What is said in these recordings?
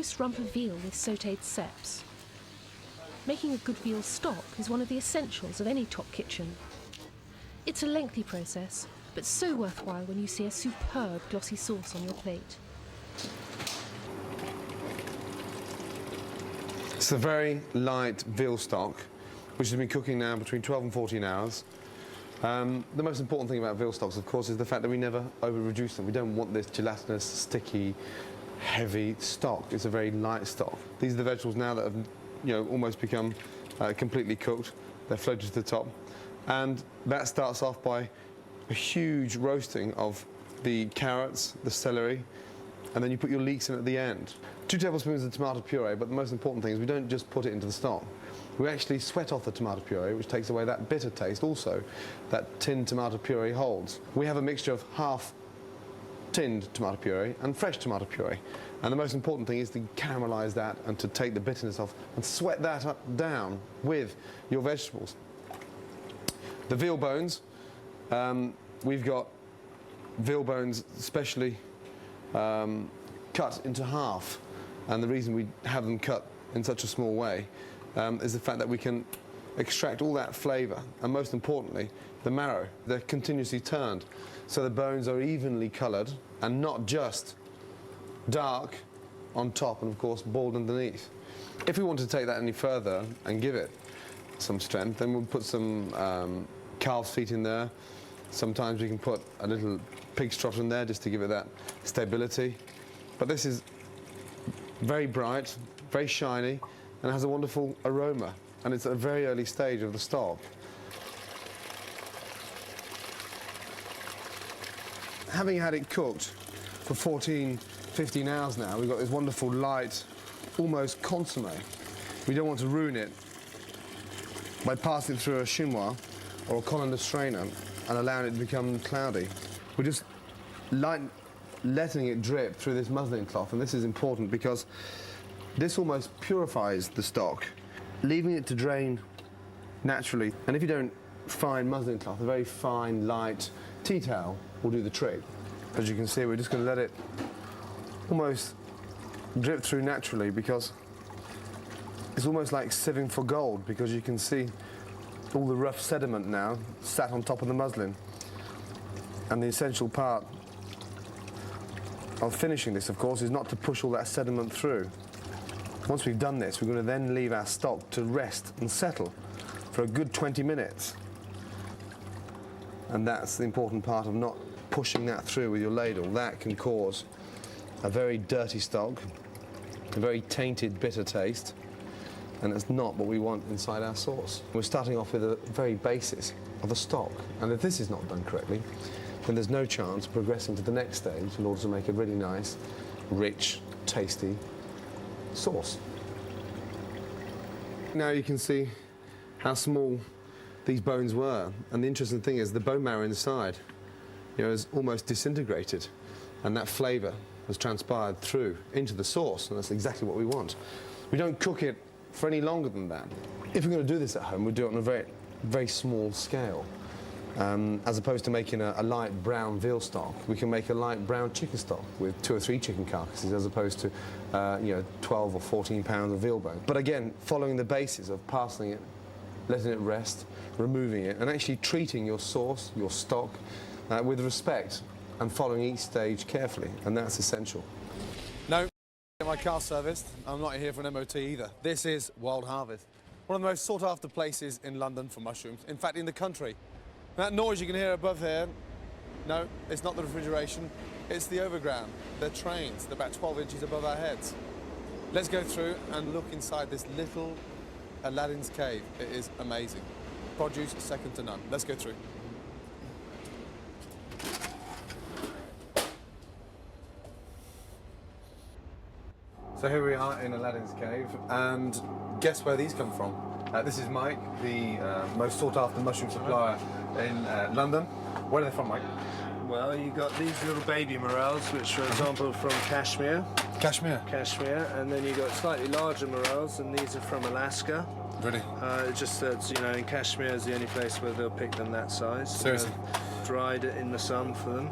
roast rump of veal with sautéed ceps. Making a good veal stock is one of the essentials of any top kitchen. It's a lengthy process, but so worthwhile when you see a superb glossy sauce on your plate. It's a very light veal stock, which has been cooking now between 12 and 14 hours. The most important thing about veal stocks, of course, is the fact that we never over-reduce them. We don't want this gelatinous, sticky, heavy stock. It's a very light stock. These are the vegetables now that have, almost become completely cooked. They're floated to the top. And that starts off by a huge roasting of the carrots, the celery, and then you put your leeks in at the end. 2 tablespoons of tomato puree, but the most important thing is we don't just put it into the stock. We actually sweat off the tomato puree, which takes away that bitter taste also that tinned tomato puree holds. We have a mixture of half tinned tomato puree and fresh tomato puree. And the most important thing is to caramelise that and to take the bitterness off and sweat that up down with your vegetables. The veal bones, we've got veal bones specially cut into half. And the reason we have them cut in such a small way is the fact that we can extract all that flavour, and most importantly, the marrow. They're continuously turned, so the bones are evenly coloured and not just dark on top and, of course, bald underneath. If we want to take that any further and give it some strength, then we'll put some calf's feet in there. Sometimes we can put a little pig's trotter in there just to give it that stability. But this is very bright, very shiny, and has a wonderful aroma, and it's at a very early stage of the stock. Having had it cooked for 14, 15 hours now, we've got this wonderful light, almost consommé. We don't want to ruin it by passing it through a chinois or a colander strainer and allowing it to become cloudy. We're just letting it drip through this muslin cloth, and this is important because this almost purifies the stock, leaving it to drain naturally. And if you don't find muslin cloth, a very fine, light tea towel will do the trick. As you can see, we're just going to let it almost drip through naturally, because it's almost like sieving for gold, because you can see all the rough sediment now sat on top of the muslin. And the essential part of finishing this, of course, is not to push all that sediment through. Once we've done this, we're going to then leave our stock to rest and settle for a good 20 minutes. And that's the important part of not pushing that through with your ladle. That can cause a very dirty stock, a very tainted, bitter taste, and it's not what we want inside our sauce. We're starting off with the very basis of the stock, and if this is not done correctly, then there's no chance of progressing to the next stage in order to make a really nice, rich, tasty sauce. Now you can see how small these bones were, and the interesting thing is the bone marrow inside, is almost disintegrated, and that flavour has transpired through into the sauce, and that's exactly what we want. We don't cook it for any longer than that. If we're going to do this at home, we do it on a very, very small scale. As opposed to making a light brown veal stock, we can make a light brown chicken stock with 2 or 3 chicken carcasses, as opposed to 12 or 14 pounds of veal bone. But again, following the basis of parceling it, letting it rest, removing it, and actually treating your sauce, your stock, with respect, and following each stage carefully, and that's essential. No, my car serviced. I'm not here for an MOT either. This is Wild Harvest, one of the most sought-after places in London for mushrooms, in fact in the country. That noise you can hear above here, no, it's not the refrigeration, it's the overground. They're trains, they're about 12 inches above our heads. Let's go through and look inside this little Aladdin's cave. It is amazing. Produce second to none. Let's go through. So here we are in Aladdin's cave, and guess where these come from? This is Mike, the most sought-after mushroom supplier in London. Where are they from, Mike? Well, you got these little baby morels, which, for example, from Kashmir. Kashmir? Kashmir, and then you got slightly larger morels, and these are from Alaska. Really? Just that, in Kashmir is the only place where they'll pick them that size. Seriously? Dried it in the sun for them.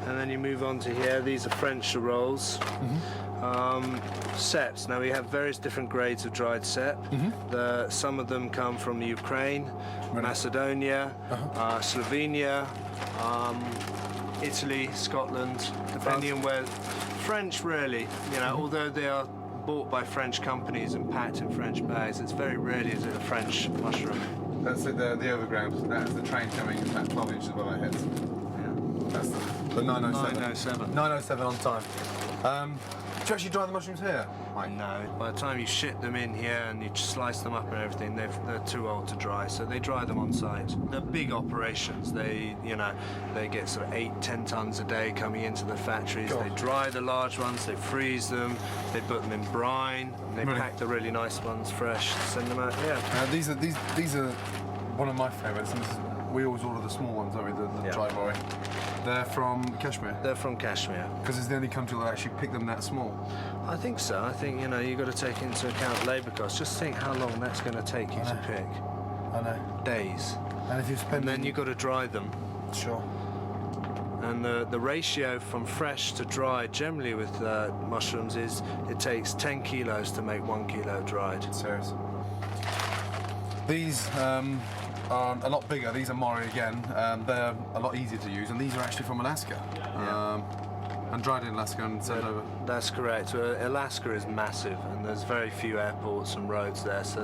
And then you move on to here. These are French rolls. Ceps. Now we have various different grades of dried cep. Some of them come from Ukraine, Macedonia, Slovenia, Italy, Scotland, depending on where. French, really. You know, although they are bought by French companies and packed in French bags, it's very rarely is it a French mushroom. That's it, the overground. That's the train coming about 12 inches above our heads. Yeah. That's the 907. 907 on time. Do you actually dry the mushrooms here, Mike? No. By the time you ship them in here and you slice them up and everything, they're too old to dry, so they dry them on site. They're big operations. They get sort of 8-10 tons a day coming into the factories. God. They dry the large ones, they freeze them, they put them in brine, and they pack the really nice ones fresh, send them out. Yeah. These are one of my favourites. And we always order the small ones, don't we? The dry borry. They're from Kashmir. They're from Kashmir. Because it's the only country that actually pick them that small. I think so. I think, you've got to take into account labour costs. Just think how long that's going to take you to pick. I know. Days. And if you spend... And then you've got to dry them. Sure. And the ratio from fresh to dry, generally with mushrooms, is it takes 10 kilos to make 1 kilo dried. Serious. These are a lot bigger. These are Mori again. They're a lot easier to use, and these are actually from Alaska. And dried in Alaska and sent over. That's correct. Alaska is massive, and there's very few airports and roads there. So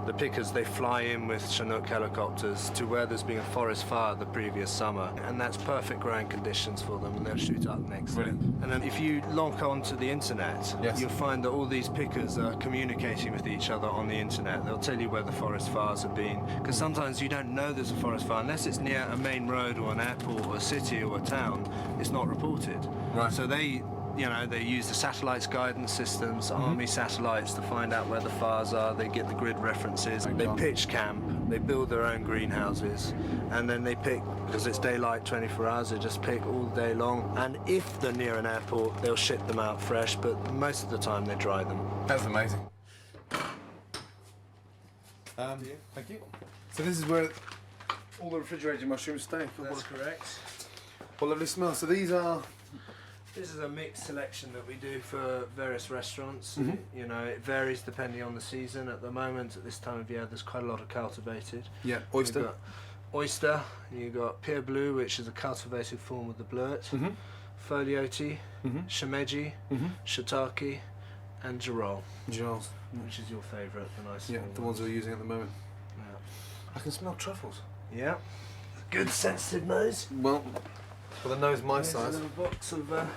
the pickers, they fly in with Chinook helicopters to where there's been a forest fire the previous summer, and that's perfect growing conditions for them, and they'll shoot up next day. And then if you log on to the internet, you'll find that all these pickers are communicating with each other on the internet. They'll tell you where the forest fires have been, because sometimes you don't know there's a forest fire unless it's near a main road or an airport or a city or a town. It's not reported. Right. So they use the satellites guidance systems, army satellites, to find out where the fires are. They get the grid references. They pitch camp. They build their own greenhouses, and then they pick, because it's daylight 24 hours. They just pick all day long. And if they're near an airport, they'll ship them out fresh. But most of the time, they dry them. That's amazing. Thank you. So this is where all the refrigerated mushrooms stay. That's correct. Well, lovely smell. So these are... This is a mixed selection that we do for various restaurants. It varies depending on the season. At the moment, at this time of year, there's quite a lot of cultivated. Yeah, oyster. You've got oyster, you've got pure blue, which is a cultivated form of the blurt, foliote, shimeji, shiitake, and girol. Girols. Which is your favourite, the nice the ones we're using at the moment. Yeah. I can smell truffles. Yeah. Good sensitive nose. Well, for the nose my Here's size. a little box of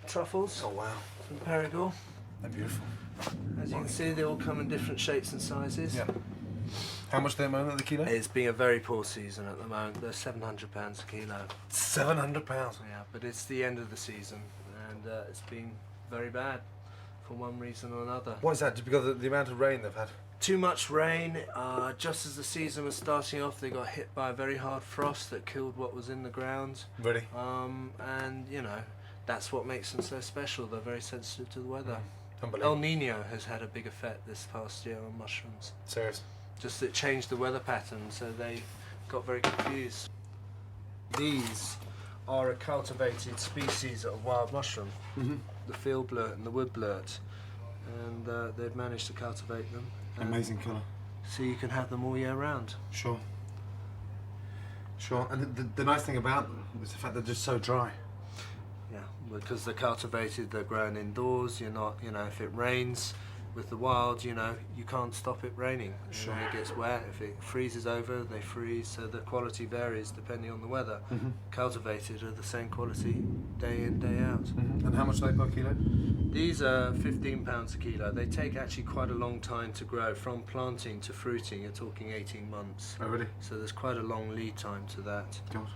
truffles. Oh wow. From Perigord. They're beautiful. As you can see, they all come in different shapes and sizes. Yeah. How much are they at the moment at the kilo? It's been a very poor season at the moment. They're £700 a kilo. £700? Yeah, but it's the end of the season, and it's been very bad for one reason or another. Why is that? Just because of the amount of rain they've had? Too much rain. Just as the season was starting off, they got hit by a very hard frost that killed what was in the ground. Really? And that's what makes them so special. They're very sensitive to the weather. Unbelievable. El Nino has had a big effect this past year on mushrooms. Serious? Just it changed the weather pattern, so they got very confused. These are a cultivated species of wild mushroom, the field blurt and the wood blurt, and they've managed to cultivate them. Amazing colour. So you can have them all year round. Sure. Sure, and the nice thing about them is the fact they're just so dry. Yeah, because they're cultivated, they're grown indoors. You're not, if it rains with the wild, you can't stop it raining. Sure. It gets wet. If it freezes over, they freeze. So the quality varies depending on the weather. Cultivated are the same quality day in, day out. And how much are they per kilo? These are £15 a kilo. They take actually quite a long time to grow. From planting to fruiting, you're talking 18 months. Oh, really? So there's quite a long lead time to that. God.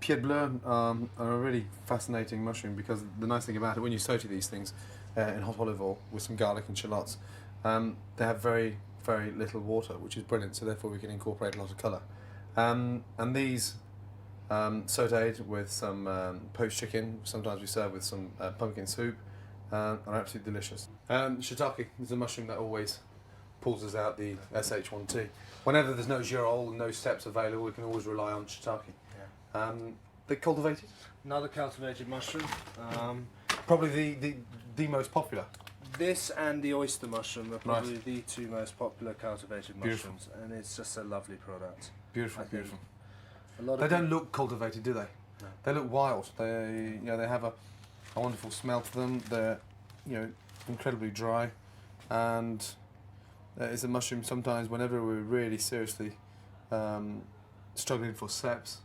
Pied bleu are a really fascinating mushroom because the nice thing about it, when you saute these things in hot olive oil with some garlic and shallots, they have very, very little water, which is brilliant, so therefore we can incorporate a lot of colour. And these sautéed with some poached chicken, sometimes we serve with some pumpkin soup, are absolutely delicious. Shiitake is a mushroom that always pulls us out the SH1T. Whenever there's no girol and no ceps available, we can always rely on shiitake. They're cultivated? Another cultivated mushroom. Probably the most popular. This and the oyster mushroom are probably Right. the two most popular cultivated Beautiful. mushrooms, and it's just a lovely product. Beautiful, I think beautiful. A lot They of don't look cultivated, do they? No. They look wild. They, you know, they have a wonderful smell to them. They're, you know, incredibly dry, and it's a mushroom. Sometimes, whenever we're really seriously struggling for ceps,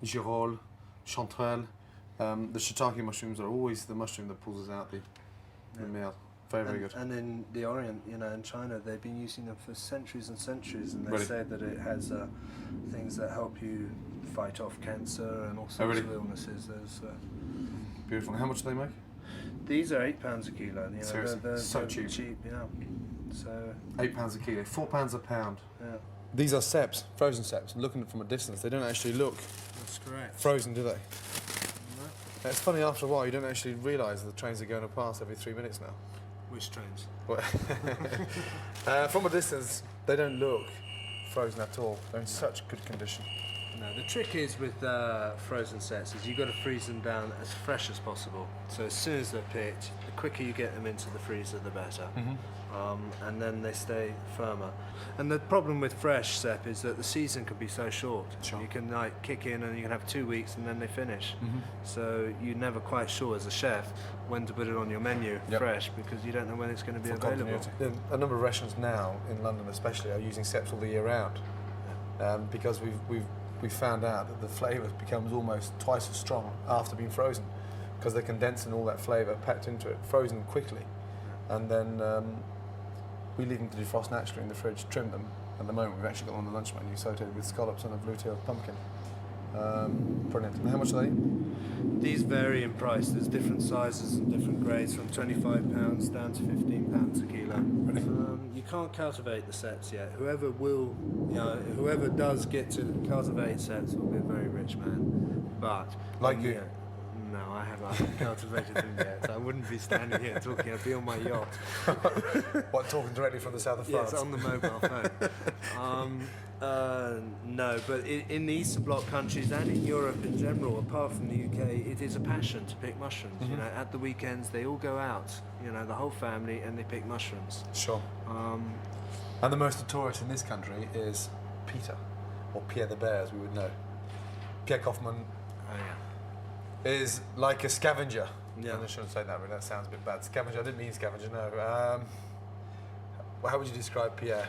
girolles, chanterelles, the shiitake mushrooms are always the mushroom that pulls us out the meal. Very, very good. And in the Orient, you know, in China, they've been using them for centuries and centuries, and they Really? say that it has things that help you fight off cancer and all sorts really? of illnesses. There's Beautiful. And how much do they make? these are £8 a kilo. You know, Seriously? they're So cheap. yeah. So £8 a kilo, £4 a pound. yeah, These are ceps, frozen ceps. And looking at them from a distance, they don't actually look that's correct. frozen, do they? It's funny, after a while, you don't actually realise the trains are going to pass every 3 minutes now. Which trains? Well, from a distance, they don't look frozen at all. They're in such good condition. No, the trick is with frozen sets is you've got to freeze them down as fresh as possible. So as soon as they're picked, the quicker you get them into the freezer, the better. And then they stay firmer. And the problem with fresh cep is that the season can be so short. Sure. You can like kick in and you can have 2 weeks and then they finish. So you're never quite sure as a chef when to put it on your menu fresh, because you don't know when it's going to be For available. continuity. A number of restaurants now in London, especially, are using ceps all the year round, because we've found out that the flavour becomes almost twice as strong after being frozen, because they're condensing all that flavour packed into it, frozen quickly, and then we leave them to defrost naturally in the fridge, trim them. At the moment, we've actually got on the lunch menu sautéed with scallops and a blue-tailed pumpkin. Brilliant. And how much are they? These vary in price. There's different sizes and different grades, from £25 down to £15 a kilo. You can't cultivate the ceps yet. Whoever will, you know, whoever does get to cultivate ceps will be a very rich man. But Like you? yeah, no, I haven't cultivated them yet. I wouldn't be standing here talking. I'd be on my yacht. What, talking directly from the south of France? Yes, on the mobile phone. No, but in the Eastern Bloc countries and in Europe in general, apart from the UK, it is a passion to pick mushrooms. You know, at the weekends they all go out, you know, the whole family, and they pick mushrooms. Sure. And the most notorious in this country is Peter, or Pierre the Bear, as we would know. Pierre Kaufmann Oh yeah. is like a scavenger. Yeah. And I shouldn't say that, really. That sounds a bit bad. Scavenger, I didn't mean scavenger, no. Well, how would you describe Pierre?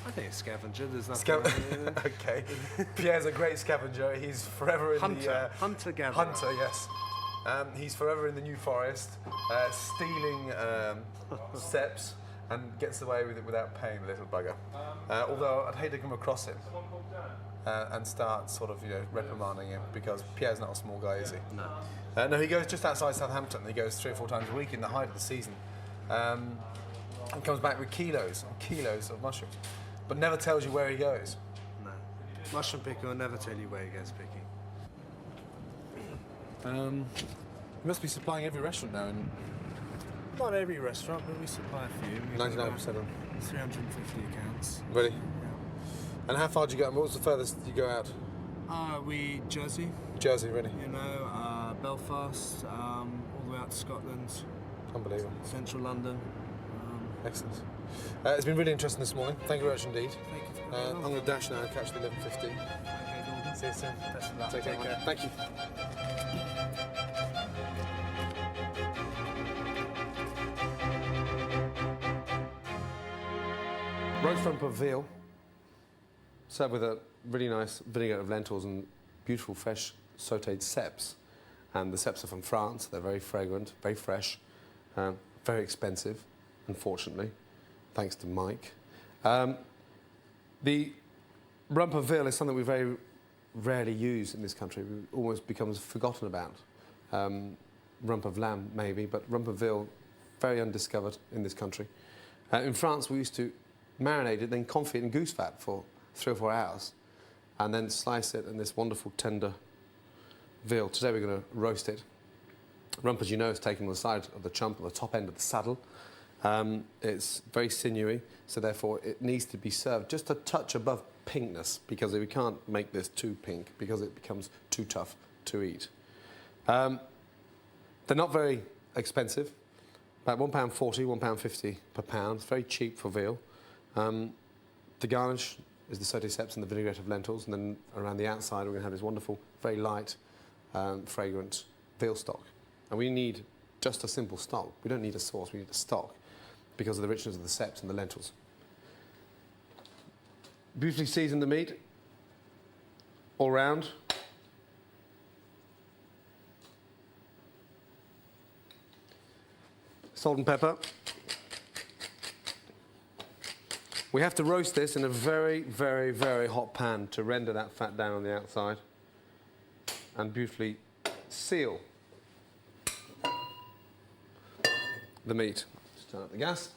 I think it's scavenger. There's nothing. Okay. Pierre's a great scavenger. He's forever in Hunter. the... Hunter gatherer. Hunter, yes. He's forever in the New Forest, stealing ceps, and gets away with it without paying, the little bugger. Although I'd hate to come across him and start sort of, you know, reprimanding him, because Pierre's not a small guy, is he? No. No, he goes just outside Southampton. He goes 3 or 4 times a week in the height of the season, and comes back with kilos and kilos of mushrooms, but never tells you where he goes. No. Mushroom picker will never tell you where he goes picking. You must be supplying every restaurant now in Not every restaurant, but we supply a few. We've got 99% of them. 350 accounts. Really? Yeah. And how far do you go? What was the furthest you go out? We Jersey, Jersey, really? you know, Belfast, all the way out to Scotland, Unbelievable. central London. Excellent. It's been really interesting this morning. Thank you very much indeed. Thank you for I'm going to dash now and catch the 11:15. Okay, Gordon. See you soon. Best of luck. Take care. care. Thank you. Roast rump of veal, served with a really nice vinegar of lentils and beautiful fresh sautéed ceps. And the ceps are from France. They're very fragrant, very fresh, very expensive, unfortunately, thanks to Mike. The rump of veal is something we very rarely use in this country. It almost becomes forgotten about. Rump of lamb, maybe, but rump of veal, very undiscovered in this country. In France, we used to marinate it, then confit it in goose fat for 3 or 4 hours, and then slice it in this wonderful, tender veal. Today we're going to roast it. Rump, as you know, is taken on the side of the chump, at the top end of the saddle. It's very sinewy, so therefore it needs to be served just a touch above pinkness, because we can't make this too pink because it becomes too tough to eat. They're not very expensive, about £1.40, £1.50 per pound. It's very cheap for veal. The garnish is the sauté ceps and the vinaigrette of lentils, and then around the outside we're going to have this wonderful, very light, fragrant veal stock. And we need just a simple stock. We don't need a sauce, we need a stock because of the richness of the ceps and the lentils. Beautifully season the meat all round. Salt and pepper. We have to roast this in a very, very, very hot pan to render that fat down on the outside and beautifully seal the meat. Just turn up the gas.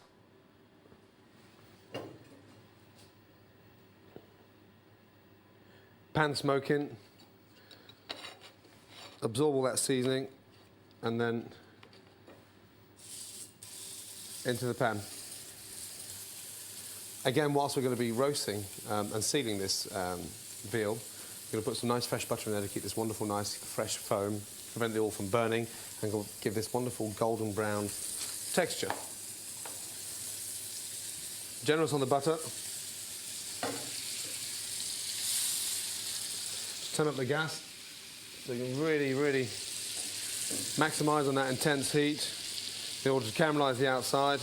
Pan smoking. Absorb all that seasoning and then into the pan. Again, whilst we're going to be roasting and sealing this veal, we're going to put some nice fresh butter in there to keep this wonderful, nice, fresh foam, prevent the oil from burning, and give this wonderful golden brown texture. Generous on the butter. Just turn up the gas so you can really, really maximise on that intense heat in order to caramelise the outside.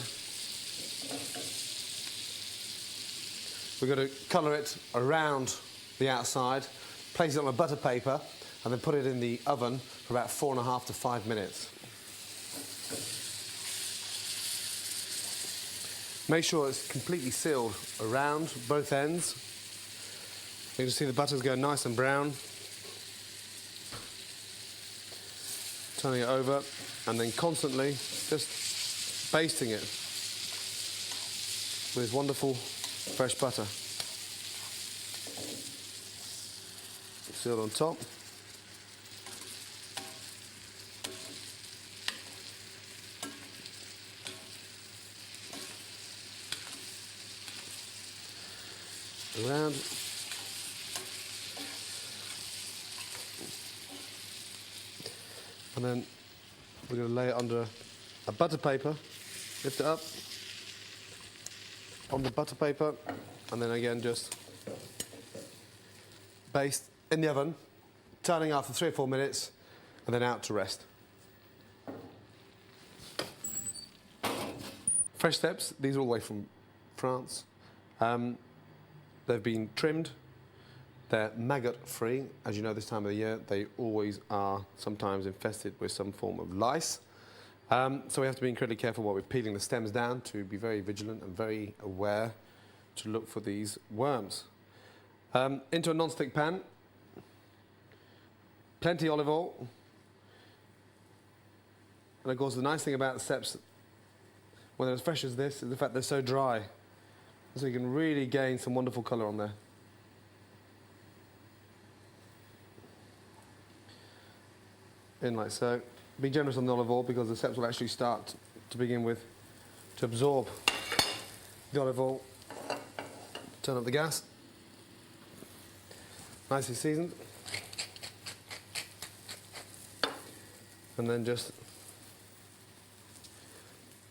We're going to colour it around the outside, place it on a butter paper, and then put it in the oven for about 4.5 to 5 minutes. Make sure it's completely sealed around both ends. You can see the butter's going nice and brown. Turning it over and then constantly just basting it with wonderful fresh butter. Sealed on top. Around. And then we're going to lay it under a butter paper, lift it up on the butter paper, and then again just baste in the oven, turning after 3 or 4 minutes, and then out to rest. Fresh ceps, these are all the way from France. They've been trimmed. They're maggot-free. As you know, this time of the year, they always are sometimes infested with some form of lice. So we have to be incredibly careful while we're peeling the stems down to be very vigilant and very aware to look for these worms. Into a non-stick pan, plenty olive oil. And of course, the nice thing about the ceps, when they're as fresh as this, is the fact they're so dry. So you can really gain some wonderful colour on there. In like so. Be generous on the olive oil because the ceps will actually start to begin with to absorb the olive oil. Turn up the gas. Nicely seasoned. And then just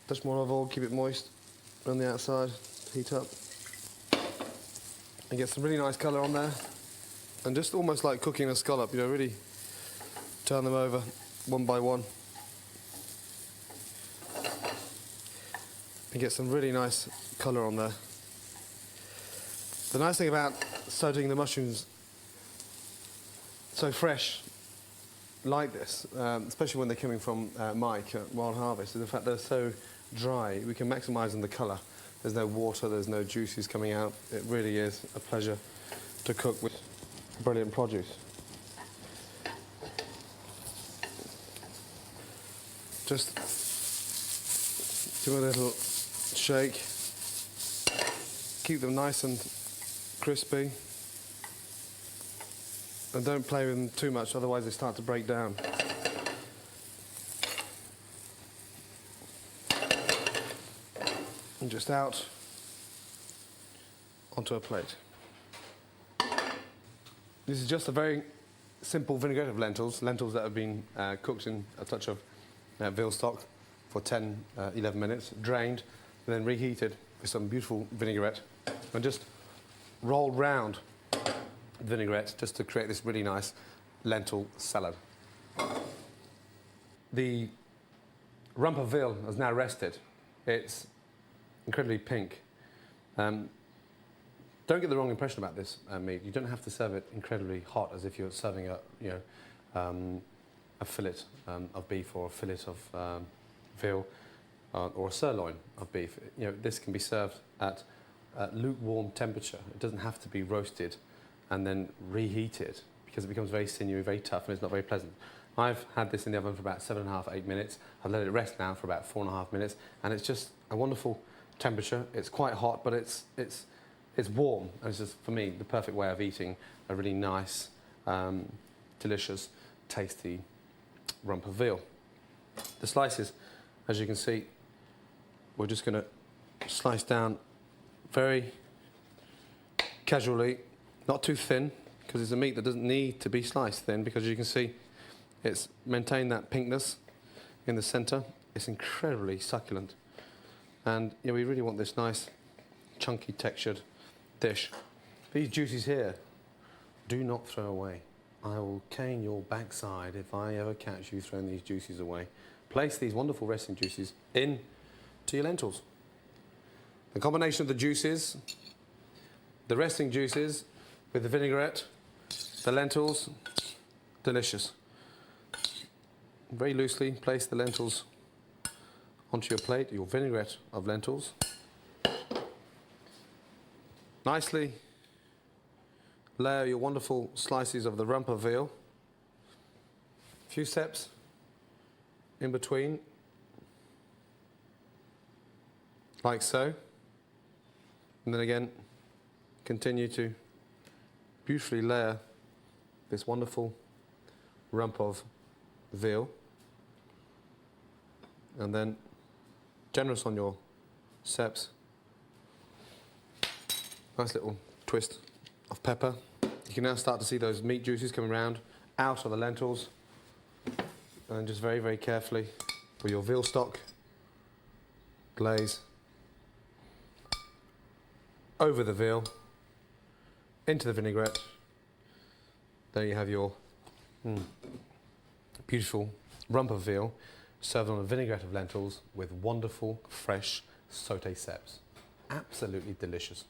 touch more olive oil, keep it moist on the outside, heat up. And get some really nice colour on there. And just almost like cooking a scallop, you know, really turn them over one by one. And get some really nice colour on there. The nice thing about sautéing the mushrooms so fresh like this, especially when they're coming from Mike at Wild Harvest, is the fact they're so dry, we can maximise on the colour. There's no water, there's no juices coming out. It really is a pleasure to cook with brilliant produce. Just give it a little shake. Keep them nice and crispy. And don't play with them too much, otherwise they start to break down. And just out onto a plate. This is just a very simple vinaigrette of lentils, lentils that have been cooked in a touch of veal stock for 10, 11 minutes, drained, and then reheated with some beautiful vinaigrette, and just rolled round vinaigrette just to create this really nice lentil salad. The rump of veal has now rested. It's incredibly pink. Don't get the wrong impression about this meat. You don't have to serve it incredibly hot as if you're serving a fillet of beef or a fillet of veal or a sirloin of beef. This can be served at lukewarm temperature. It doesn't have to be roasted and then reheated because it becomes very sinewy, very tough, and it's not very pleasant. I've had this in the oven for about 7.5, 8 minutes. I've let it rest now for about 4.5 minutes, and it's just a wonderful temperature. It's quite hot, but it's warm, and it's just, for me, the perfect way of eating a really nice, delicious, tasty rump of veal. The slices, as you can see, we're just going to slice down very casually, not too thin, because it's a meat that doesn't need to be sliced thin, because you can see it's maintained that pinkness in the centre. It's incredibly succulent, and we really want this nice, chunky textured dish. These juices here, do not throw away. I will cane your backside if I ever catch you throwing these juices away. Place these wonderful resting juices in to your lentils. The combination of the juices, the resting juices with the vinaigrette, the lentils, delicious. Very loosely place the lentils onto your plate, your vinaigrette of lentils. Nicely layer your wonderful slices of the rump of veal. A few ceps in between, like so. And then again, continue to beautifully layer this wonderful rump of veal. And then, generous on your ceps. Nice little twist of pepper. You can now start to see those meat juices coming around out of the lentils. And just very, very carefully with your veal stock glaze over the veal, into the vinaigrette. There you have your beautiful rump of veal served on a vinaigrette of lentils with wonderful, fresh sauté ceps. Absolutely delicious.